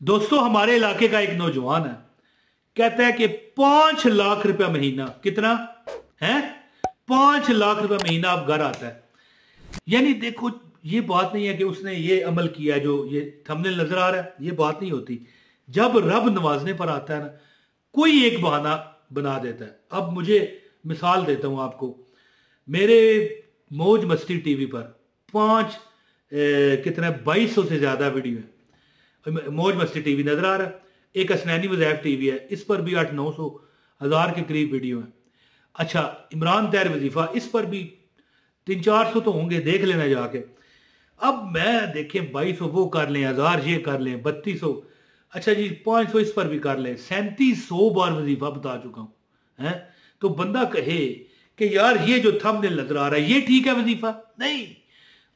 दोस्तों, हमारे इलाके का एक नौजवान है, कहता है कि 5 लाख रुपया महीना। कितना है? 5 लाख रुपया महीना अब घर आता है। यानी देखो, ये बात नहीं है कि उसने ये अमल किया जो ये थंबनेल नजर आ रहा है, ये बात नहीं होती। जब रब नवाजने पर आता है ना, कोई एक बहाना बना देता है। अब मुझे मिसाल देता हूं आपको। मेरे मौज मस्ती टीवी पर कितना 2200 से ज्यादा वीडियो है। मौज मस्ती टीवी नजर आ रहा है। एक असनैनी वज़ैफ टीवी है, इस पर भी 800-900 हज़ार के करीब वीडियो है। अच्छा, इमरान तैर वजीफा, इस पर भी 300-400 तो होंगे, देख लेना जाके। अब मैं देखें 2200 वो कर लें, 1000 ये कर लें, 3200, अच्छा जी 500 इस पर भी कर लें, 3700 बार वजीफा बता चुका हूं है। तो बंदा कहे कि यार ये जो थंबनेल नजर आ रहा है ये ठीक है वजीफा नहीं।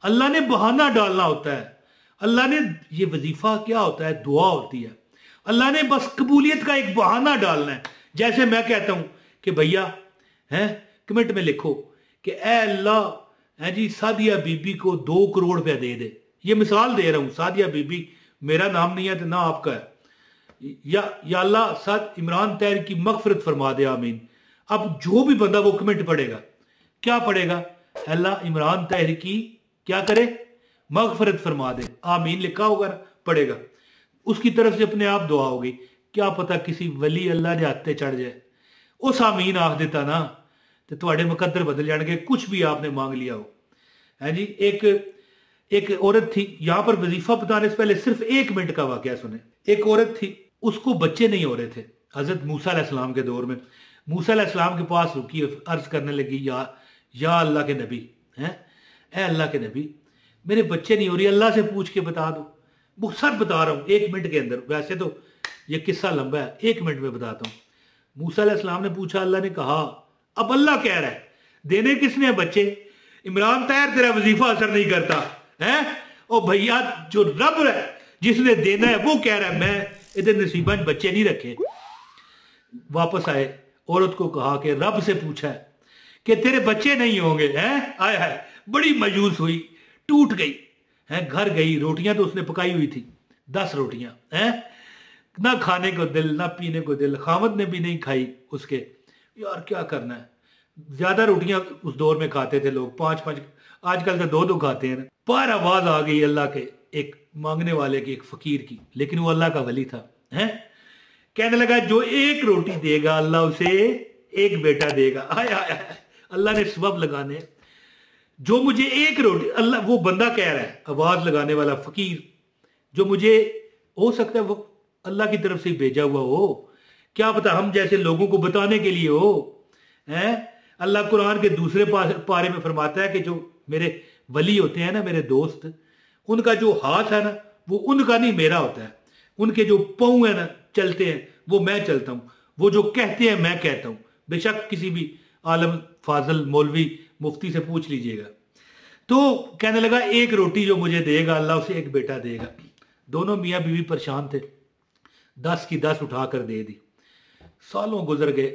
अल्लाह ने बहाना डालना होता है। अल्लाह ने, ये वजीफा क्या होता है? दुआ होती है। अल्लाह ने बस कबूलियत का एक बहाना डालना है। जैसे मैं कहता हूं कि भैया हैं, कमेंट में लिखो कि ए अल्लाह है जी, सादिया बीबी को 2 करोड़ रुपया दे दे। ये मिसाल दे रहा हूं, सादिया बीबी मेरा नाम नहीं है तो ना आपका है। या अल्लाह साद इमरान तैर की मगफरत फरमा दे, आमीन। अब जो भी बंदा वो कमेंट पढ़ेगा, क्या पढ़ेगा? अल्लाह इमरान तैर की क्या करे? मगफरत फरमा दे, आमीन लिखा होगा, पड़ेगा। उसकी तरफ से अपने आप दुआ होगी। क्या पता किसी वली अल्लाह के हाथ चढ़ जाए, उस आमीन आख देता ना तो थोड़े मुकद्दर बदल जाएंगे, कुछ भी आपने मांग लिया हो। है जी, एक औरत थी, यहां पर वजीफा बताने से पहले सिर्फ 1 मिनट का वाकया सुने। एक औरत थी, उसको बच्चे नहीं हो रहे थे। हजरत मूसा अलैहिस्सलाम के दौर में मूसा अलैहिस्सलाम के पास रुकी, अर्ज करने लगी, या अल्लाह के नबी हैं, ए अल्लाह के नबी, मेरे बच्चे नहीं हो रही, अल्लाह से पूछ के बता दो। वो सब बता रहा हूं 1 मिनट के अंदर। वैसे तो ये किस्सा लंबा है, 1 मिनट में बताता हूं। मूसा अलैहिस्सलाम ने पूछा, अल्लाह ने कहा। अब अल्लाह कह रहा है, देने किसने है बच्चे? इमरान तैर तेरा वजीफा असर नहीं करता है। ओ भैया, जो रब है जिसने देना है वो कह रहा है मैं इधर नसीबा बच्चे नहीं रखे। वापस आए, औरत को कहा कि रब से पूछा है कि तेरे बच्चे नहीं होंगे हैं। आया है, बड़ी मायूस हुई, टूट गई है। घर गई, रोटियां तो उसने पकाई हुई थी, 10 रोटियां हैं, ना खाने को दिल ना पीने को दिल। खामद ने भी नहीं खाई उसके। यार क्या करना है, ज्यादा रोटियां उस दौर में खाते थे लोग, 5-5, आजकल तो 2-2 खाते हैं। पर आवाज आ गई अल्लाह के एक मांगने वाले की, एक फकीर की, लेकिन वो अल्लाह का वली था है। कहने लगा, जो 1 रोटी देगा अल्लाह उसे 1 बेटा देगा। आया अल्लाह ने सबब लगाने, जो मुझे 1 रोटी, अल्लाह, वो बंदा कह रहा है, आवाज लगाने वाला फकीर, जो मुझे, हो सकता है वो अल्लाह की तरफ से भेजा हुआ हो, क्या पता हम जैसे लोगों को बताने के लिए हो है। अल्लाह कुरान के दूसरे पारे में फरमाता है कि जो मेरे वली होते हैं ना, मेरे दोस्त, उनका जो हाथ है ना वो उनका नहीं मेरा होता है। उनके जो पाँव है ना, चलते हैं, वो मैं चलता हूं। वो जो कहते हैं मैं कहता हूं। बेशक किसी भी आलम फाजल मौलवी मुफ्ती से पूछ लीजिएगा। तो कहने लगा, 1 रोटी जो मुझे देगा अल्लाह उसे 1 बेटा देगा। दोनों मियाँ बीवी परेशान थे, 10 की 10 उठाकर दे दी। सालों गुजर गए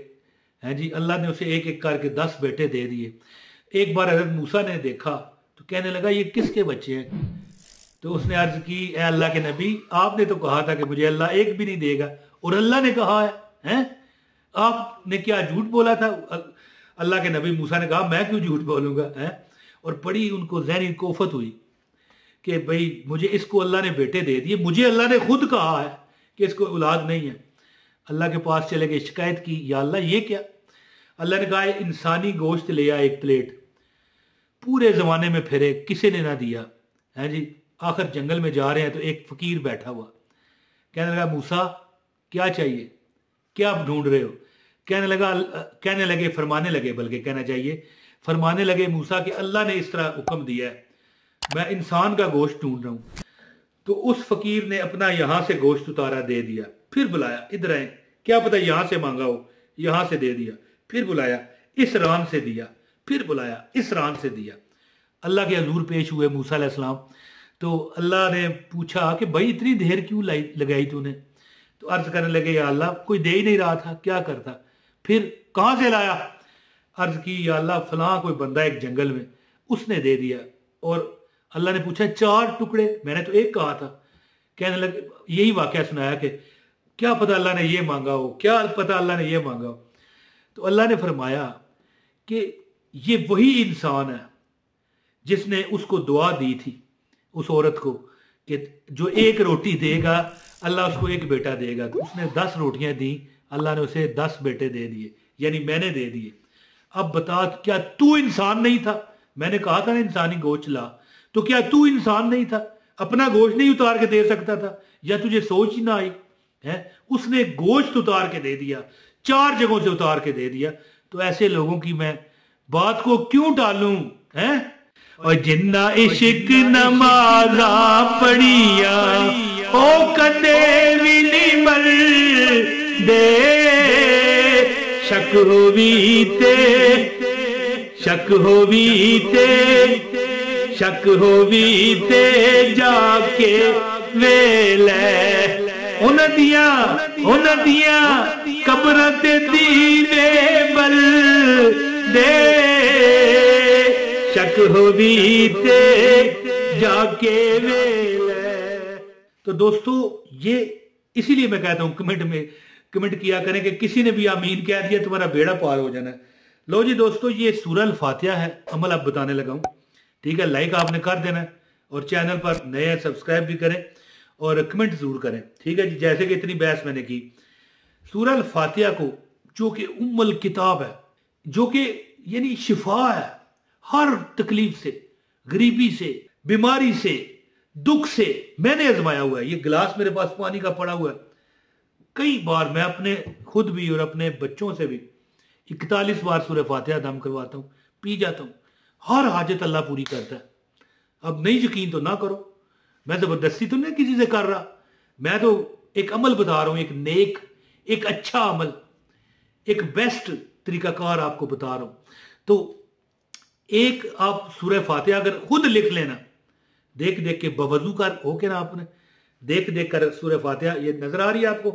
हैं जी, अल्लाह ने उसे 1-1 करके 10 बेटे दे दिए। एक बार हजरत मूसा ने देखा तो कहने लगा, ये किसके बच्चे हैं? तो उसने अर्ज की, ए अल्लाह के नबी, आपने तो कहा था कि मुझे अल्लाह 1 भी नहीं देगा, और अल्लाह ने कहा है आपने क्या झूठ बोला था? अल्लाह के नबी मूसा ने कहा, मैं क्यों झूठ बोलूंगा है। और बड़ी उनको ज़हनी कोफत हुई कि भाई मुझे, इसको अल्लाह ने बेटे दे दिए, मुझे अल्लाह ने खुद कहा है कि इसको औलाद नहीं है। अल्लाह के पास चले गए, शिकायत की, या अल्लाह ये क्या? अल्लाह ने कहा, इंसानी गोश्त ले आया 1 प्लेट। पूरे जमाने में फिरे, किसी ने ना दिया है जी। आखिर जंगल में जा रहे हैं तो एक फकीर बैठा हुआ, कहने लगा, मूसा क्या चाहिए, क्या आप ढूंढ रहे हो? कहने लगे, फरमाने लगे, बल्कि कहना चाहिए, फरमाने लगे मूसा कि अल्लाह ने इस तरह हुक्म दिया है, मैं इंसान का गोश्त ढूंढ रहा हूं। तो उस फकीर ने अपना यहां से गोश्त उतारा, दे दिया। फिर बुलाया, इधर आए, क्या पता यहां से मांगा हो, यहां से दे दिया। फिर बुलाया, इस रान से दिया। फिर बुलाया, इस रान से दिया। अल्लाह के हजूर पेश हुए मूसा अलैहिस्सलाम। तो अल्लाह ने पूछा कि भाई इतनी देर क्यों लगाई तूने? तो अर्ज करने लगे, या अल्लाह कोई दे ही नहीं रहा था, क्या करता? फिर कहां से लाया? अर्ज की, या अल्लाह फलां कोई बंदा एक जंगल में, उसने दे दिया। और अल्लाह ने पूछा, 4 टुकड़े? मैंने तो 1 कहा था। कहने लगे, यही वाकया सुनाया कि क्या पता अल्लाह ने ये मांगा हो, क्या पता अल्लाह ने ये मांगा हो। तो अल्लाह ने फरमाया कि ये वही इंसान है जिसने उसको दुआ दी थी उस औरत को कि जो एक रोटी देगा अल्लाह उसको एक बेटा देगा। तो उसने 10 रोटियां दी, अल्लाह ने उसे 10 बेटे दे दिए, यानी मैंने दे दिए। अब बता, क्या तू इंसान नहीं था? मैंने कहा था ना इंसानी गोश्त ला, तो क्या तू इंसान नहीं था? अपना गोश्त नहीं उतार के दे सकता था? या तुझे सोच ही ना आई है? उसने गोश्त उतार के दे दिया, 4 जगहों से उतार के दे दिया। तो ऐसे लोगों की मैं बात को क्यों टालूं है? और जिन्ना इश्क नमाजा पढ़िया ओ कदे भी नहीं मर दे, शक होवी ते शक होवी ते शक होवी ते जाके वेले उन्हां दियां कब्रां ते दीवे बल दे, शक होवी ते जाके वेले। तो दोस्तों ये इसीलिए मैं कहता हूं कमेंट किया करें कि किसी ने भी आमीन कह दिया तुम्हारा बेड़ा पार हो जाना है। लो जी दोस्तों, ये सूरह अल फातिहा है, अमल अब बताने लगा हूं। ठीक है, लाइक आपने कर देना है और चैनल पर नए हैं सब्सक्राइब भी करें और कमेंट जरूर करें। ठीक है जी, जैसे कि इतनी बहस मैंने की सूरह अल फातिहा को, जो कि उम्मुल किताब है, जो कि यानी शिफा है हर तकलीफ से, गरीबी से, बीमारी से, दुख से। मैंने आजमाया हुआ है, ये गिलास मेरे पास पानी का पड़ा हुआ है, कई बार मैं अपने खुद भी और अपने बच्चों से भी 41 बार सूरह फातिहा दम करवाता हूँ, पी जाता हूँ। हर हाजत अल्लाह पूरी करता है। अब नहीं यकीन तो ना करो, मैं जबरदस्ती तो नहीं किसी से कर रहा, मैं तो एक अमल बता रहा हूं, एक नेक, एक अच्छा अमल, एक बेस्ट तरीकाकार आपको बता रहा हूं। तो एक आप सूरह फातिहा अगर खुद लिख लेना, देख देख के बवजू कर हो के ना, आपने देख देख कर सूरह फातिहा ये नजर आ रही है आपको,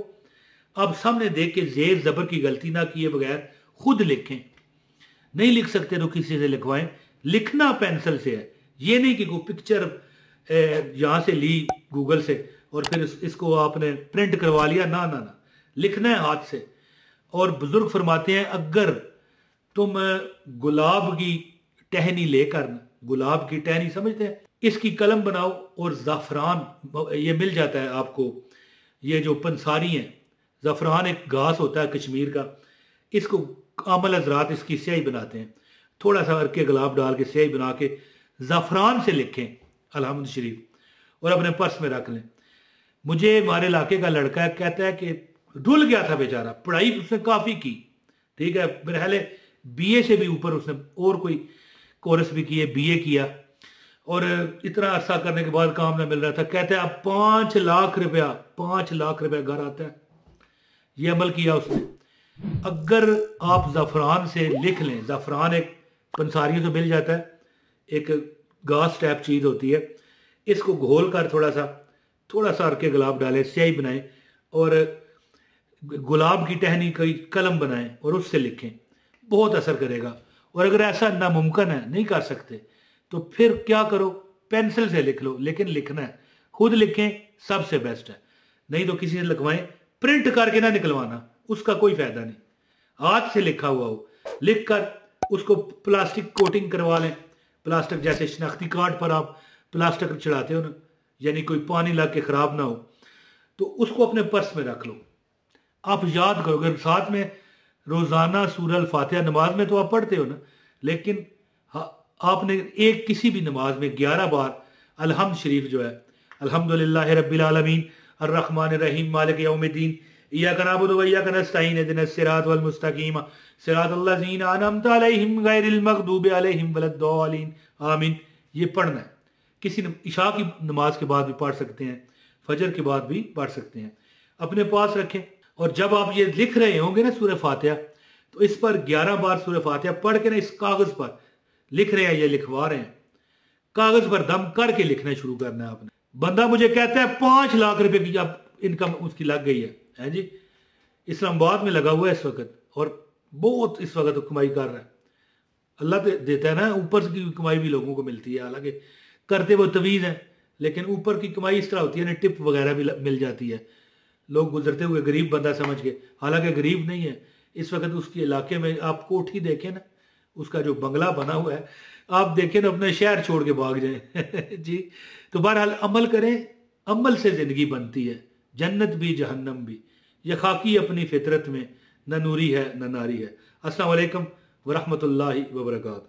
अब सामने देख के जेर जबर की गलती ना किए बगैर खुद लिखें। नहीं लिख सकते तो किसी से लिखवाएं। लिखना पेंसिल से है, ये नहीं कि कोई पिक्चर यहां से ली गूगल से और फिर इसको आपने प्रिंट करवा लिया, ना ना ना, लिखना है हाथ से। और बुजुर्ग फरमाते हैं अगर तुम गुलाब की टहनी लेकर, गुलाब की टहनी समझते हैं, इसकी कलम बनाओ और ज़ाफ़रान ये मिल जाता है आपको, ये जो पंसारी हैं, ज़ाफ़रान एक घास होता है कश्मीर का, इसको कामल हजरात इसकी स्याही बनाते हैं, थोड़ा सा अर्के गुलाब डाल के स्याही बना के ज़ाफ़रान से लिखें अलहम्द शरीफ और अपने पर्स में रख लें। मुझे हमारे इलाके का लड़का है, कहता है कि रुल गया था बेचारा, पढ़ाई उसने काफ़ी की, ठीक है, मेरे ख्याल BA से भी ऊपर उसने और कोई कोर्स भी किए, BA किया, और इतना अरसा करने के बाद काम ना मिल रहा था। कहते हैं अब 5 लाख रुपया घर आता है। ये अमल किया उसने। अगर आप ज़ाफ़रान से लिख लें, ज़ाफ़रान एक पंसारियों से मिल जाता है, एक घास टाइप चीज़ होती है, इसको घोल कर थोड़ा सा अर्के गुलाब डालें, स्याही बनाएं और गुलाब की टहनी की कलम बनाएं और उससे लिखें, बहुत असर करेगा। और अगर ऐसा नामुमकिन है, नहीं कर सकते, तो फिर क्या करो, पेंसिल से लिख लो, लेकिन लिखना है, खुद लिखें, सबसे बेस्ट है। नहीं तो किसी से लिखवाएं, प्रिंट करके ना निकलवाना, उसका कोई फायदा नहीं। हाथ से लिखा हुआ हो, लिख कर उसको प्लास्टिक कोटिंग करवा लें, प्लास्टिक जैसे शनाख्ती कार्ड पर आप प्लास्टिक चढ़ाते हो ना, यानी कोई पानी लग के खराब ना हो, तो उसको अपने पर्स में रख लो। आप याद करो, अगर साथ में रोजाना सूरह अल फातिहा नमाज में तो आप पढ़ते हो ना, लेकिन आपने एक किसी भी नमाज में 11 बार अलहम्द शरीफ जो है, अल्हम्दुलिल्लाह रब्बिल आलमीन अर्रहमानिर रहीम मालिक यौमिद्दीन इय्याका नअबुदु व इय्याका नस्तईन इहदिनस सिरातल मुस्तकीम सिरातल लज़ीना अनअमता अलैहिम गैरिल मग़दूबि अलैहिम वलद्दालिन आमीन। ये पढ़ना है, किसी इशा की नमाज के बाद भी पढ़ सकते हैं, फजर के बाद भी पढ़ सकते हैं, अपने पास रखें। और जब आप ये लिख रहे होंगे ना सूरह फातिहा, तो इस पर 11 बार सूरह फातिहा पढ़ के ना, इस कागज पर लिख रहे हैं, ये लिखवा रहे हैं, कागज पर दम करके लिखना शुरू करना है आपने। बंदा मुझे कहता है 5 लाख रुपए की अब इनकम उसकी लग गई है जी, इस्लामाबाद में लगा हुआ है इस वक्त, और बहुत इस वक्त कमाई कर रहा है। अल्लाह देता है ना, ऊपर की कमाई भी लोगों को मिलती है, हालांकि करते वो तवीज़ है, लेकिन ऊपर की कमाई इस तरह होती है ना, टिप वगैरह भी मिल जाती है, लोग गुजरते हुए गरीब बंदा समझ के, हालांकि गरीब नहीं है। इस वक्त उसके इलाके में आप कोठी देखें ना, उसका जो बंगला बना हुआ है, आप देखें ना अपना शहर छोड़ के भाग जाए जी। तो बहरहाल अमल करें, अमल से ज़िंदगी बनती है, जन्नत भी जहन्नम भी। यह खाकी अपनी फितरत में न नूरी है न नारी है। अस्सलाम वालेकुम वरहमतुल्लाहि वबरकातुहू।